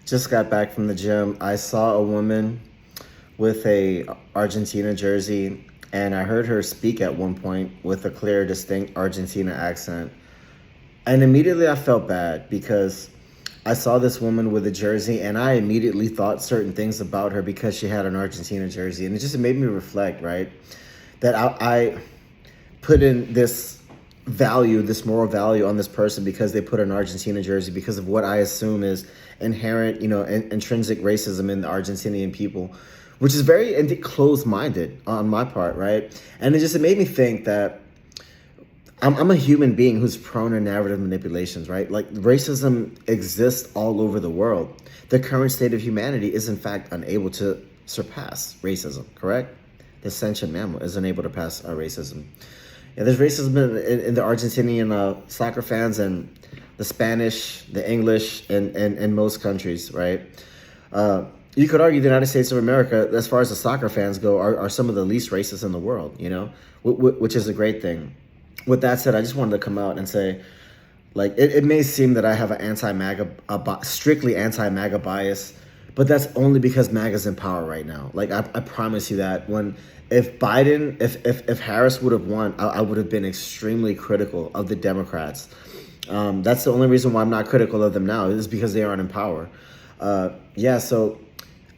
Just got back from the gym. I saw a woman with a Argentina jersey, and I heard her speak at one point with a clear, distinct Argentina accent. And immediately I felt bad because I saw this woman with a jersey, and I immediately thought certain things about her because she had an Argentina jersey. And it just made me reflect, right? That I put in this value, this moral value on this person because they put an Argentina jersey, because of what I assume is inherent, intrinsic racism in the Argentinian people, which is very closed-minded on my part, right? And it made me think that I'm a human being who's prone to narrative manipulations, right? Like, racism exists all over the world. The current state of humanity is, in fact, unable to surpass racism, correct? The sentient mammal is unable to pass racism. Yeah, there's racism in the Argentinian soccer fans and the Spanish, the English, and most countries, right? You could argue the United States of America, as far as the soccer fans go, are some of the least racist in the world, which is a great thing. With that said, I just wanted to come out and say, like, it may seem that I have an anti-MAGA, strictly anti-MAGA bias, but that's only because MAGA's in power right now. Like, I promise you that if Harris would have won, I would have been extremely critical of the Democrats. That's the only reason why I'm not critical of them now, is because they aren't in power. So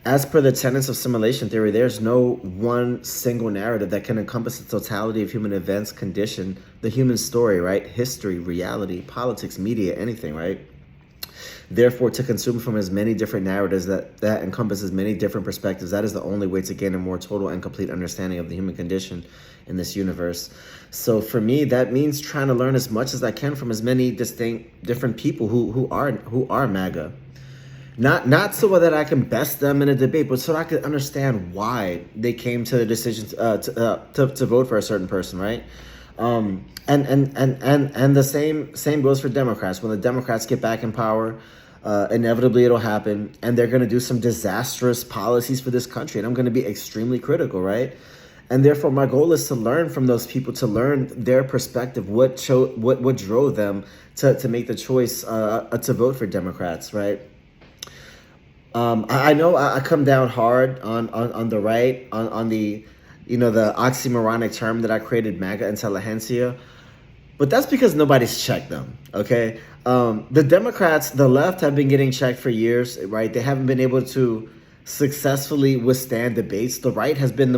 as per the tenets of simulation theory, there's no one single narrative that can encompass the totality of human events, condition, the human story, right? History, reality, politics, media, anything, right? Therefore, to consume from as many different narratives that encompass as many different perspectives, that is the only way to gain a more total and complete understanding of the human condition in this universe. So for me, that means trying to learn as much as I can from as many distinct, different people who are MAGA. Not so that I can best them in a debate, but so that I can understand why they came to the decision to vote for a certain person, right? And the same goes for Democrats. When the Democrats get back in power, inevitably it'll happen, and they're going to do some disastrous policies for this country, and I'm going to be extremely critical, right? And therefore, my goal is to learn from those people, to learn their perspective, what drove them to make the choice to vote for Democrats, right? I know I come down hard on the right, on the the oxymoronic term that I created, MAGA intelligentsia, but that's because nobody's checked them, okay? The Democrats, the left, have been getting checked for years, right? They haven't been able to successfully withstand debates. The right has been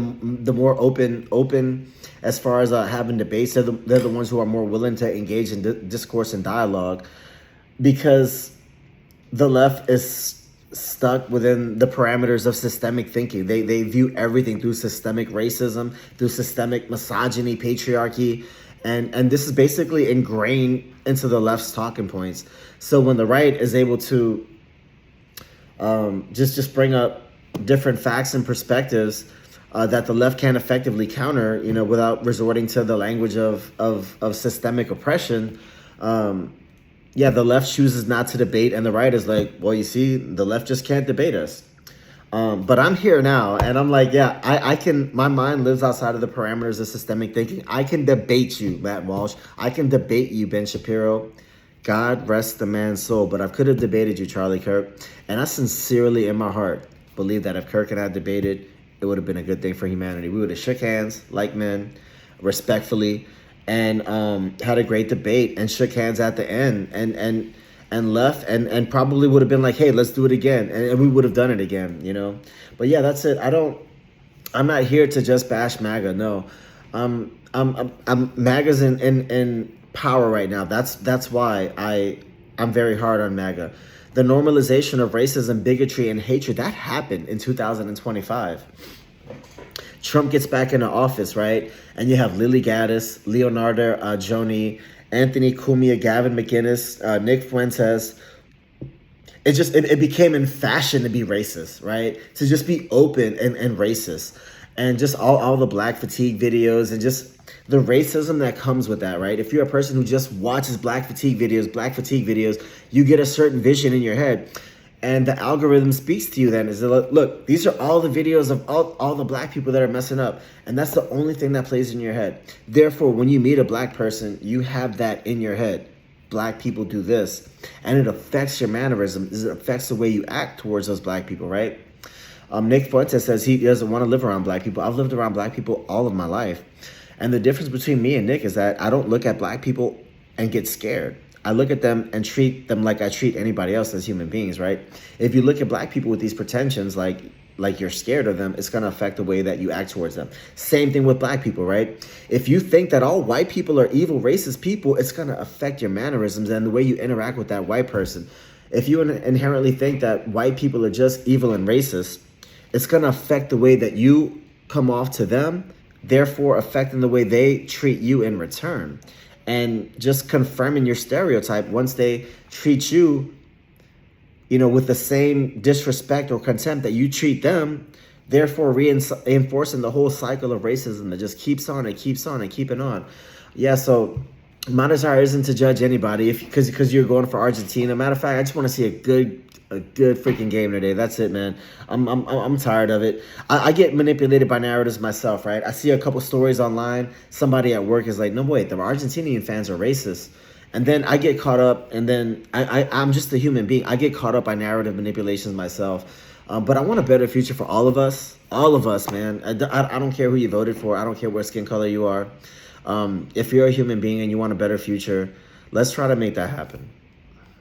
the more open as far as having debates. They're the ones who are more willing to engage in discourse and dialogue, because the left is stuck within the parameters of systemic thinking. They view everything through systemic racism, through systemic misogyny, patriarchy, and this is basically ingrained into the left's talking points. So when the right is able to just bring up different facts and perspectives that the left can't effectively counter, without resorting to the language of systemic oppression, the left chooses not to debate, and the right is like, well, you see, the left just can't debate us. But I'm here now, and I'm like, I can, my mind lives outside of the parameters of systemic thinking. I can debate you, Matt Walsh. I can debate you, Ben Shapiro. God rest the man's soul, but I could have debated you, Charlie Kirk. And I sincerely, in my heart, believe that if Kirk and I debated, it would have been a good thing for humanity. We would have shook hands like men, respectfully, and had a great debate, and shook hands at the end, and left, and probably would have been like, hey, let's do it again, and we would have done it again, But yeah, that's it. I'm not here to just bash MAGA. No, MAGA's in power right now. That's why I'm very hard on MAGA. The normalization of racism, bigotry, and hatred, that happened in 2025. Trump gets back into office, right? And you have Lily Gaddis, Leonardo Joni, Anthony Cumia, Gavin McInnes, Nick Fuentes. It became in fashion to be racist, right? To just be open and racist. And just all the black fatigue videos, and just the racism that comes with that, right? If you're a person who just watches black fatigue videos, you get a certain vision in your head. And the algorithm speaks to you then. Is look, these are all the videos of all the black people that are messing up. And that's the only thing that plays in your head. Therefore, when you meet a black person, you have that in your head. black people do this, and it affects your mannerisms. It affects the way you act towards those black people, right? Nick Fuentes says he doesn't want to live around black people. I've lived around black people all of my life. And the difference between me and Nick is that I don't look at black people and get scared. I look at them and treat them like I treat anybody else as human beings, right? If you look at black people with these pretensions, like you're scared of them, it's going to affect the way that you act towards them. Same thing with black people, right? If you think that all white people are evil, racist people, it's going to affect your mannerisms and the way you interact with that white person. If you inherently think that white people are just evil and racist, it's going to affect the way that you come off to them, therefore affecting the way they treat you in return. And just confirming your stereotype once they treat you, with the same disrespect or contempt that you treat them, therefore reinforcing the whole cycle of racism that just keeps on and keeps on and keeping on. Yeah, so my desire isn't to judge anybody because you're going for Argentina. Matter of fact, I just want to see a good freaking game today. That's it, man. I'm tired of it. I get manipulated by narratives myself, right? I see a couple stories online. Somebody at work is like, no, wait, the Argentinian fans are racist. And then I get caught up, and then I'm just a human being. I get caught up by narrative manipulations myself. But I want a better future for all of us, man. I don't care who you voted for. I don't care what skin color you are. If you're a human being and you want a better future, let's try to make that happen.